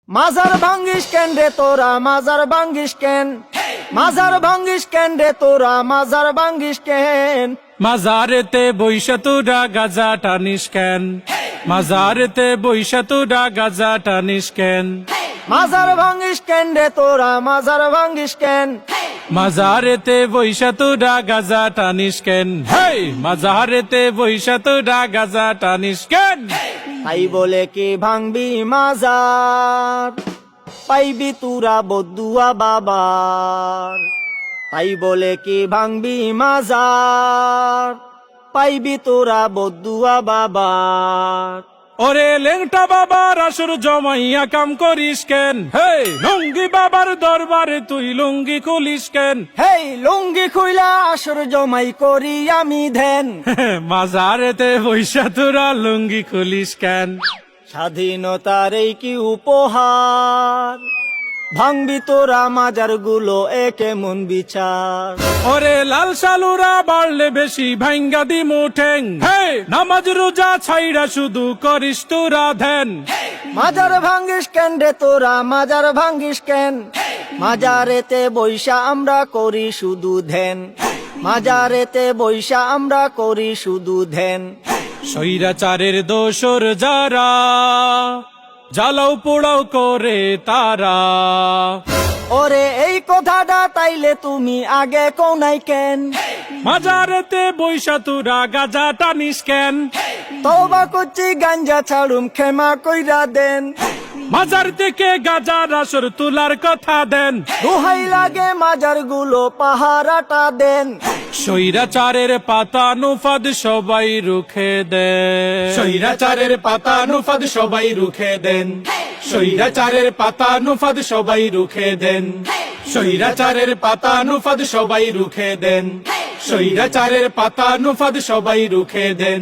মাজার ভাঙ্গিস কেন রে তোরা মাজার ভাঙ্গিস কেন মাজার ভাঙ্গিস কেন রে তোরা মাজার ভাঙ্গিস কেন মাজারেতে বইসা তোরা গাজা টানিস কেন মাজারেতে বইসা তোরা গাজা টানিস কেন মাজার ভাঙ্গিস কেন রে তোরা মাজার ভাঙ্গিস কেন মাজারেতে বইসা তোরা গাজা টানিস কেন হেই মাজারেতে বইসা তোরা গাজা টানিস কেন তাই বলে কি ভাঙবি মাজার পাইবি তুরা বদুয়া বাবার তাই বলে কি ভাঙবি মাজার পাইবি তোরা বদুয়া বাবার ওরে লেংটা বাবার আসর জমাইয়া কাম করিস কেন হেই লুঙ্গি বাবার দরবারে তুই লুঙ্গি খুলিস কেন হেই লুঙ্গি খুইলা আসর জমাই করি আমি ধ্যান মাজারেতে বইসা তোরা লুঙ্গি খুলিস কেন স্বাধীনতার এই কি উপহার ভাঙবি তোরা মাজার গুলো একে মন বিচার ওরে লাল সালুরা বাড়লে বেশি ভাঙ্গা দিমু ঠেং হে নামাজ রোজা ছাইরা শুধু করিস তোরা ধ্যান মাজার ভাঙ্গিস কেন রে তোরা মাজার ভাঙ্গিস কেন মাজারেতে বৈশা আমরা করি শুধু ধ্যান মাজারেতে বৈশা আমরা করি শুধু ধ্যান স্বৈরাচারের দোসর যারা জ্বালাও পোড়াও করে তারা ওরে এই কথাটা তাইলে তুমি আগে কোনাই কেন মাজারেতে বৈশা তোরা গাজা টানিস কেন তওবা করছি গাঞ্জা ছাড়ুম ক্ষমা কইরা দেন মাজার থেকে গাজার আসর তোলার কথা দেন দোহাই লাগে মাজার গুলো পাহারাটা দেন স্বৈরাচারের পাতা নুফাদ সবাই রুখে দেন স্বৈরাচারের পাতা নুফাদ সবাই রুখে দেন স্বৈরাচারের পাতা নুফাদ সবাই রুখে দেন স্বৈরাচারের পাতা নুফাদ সবাই রুখে দেন স্বৈরাচারের পাতা নুফাদ সবাই রুখে দেন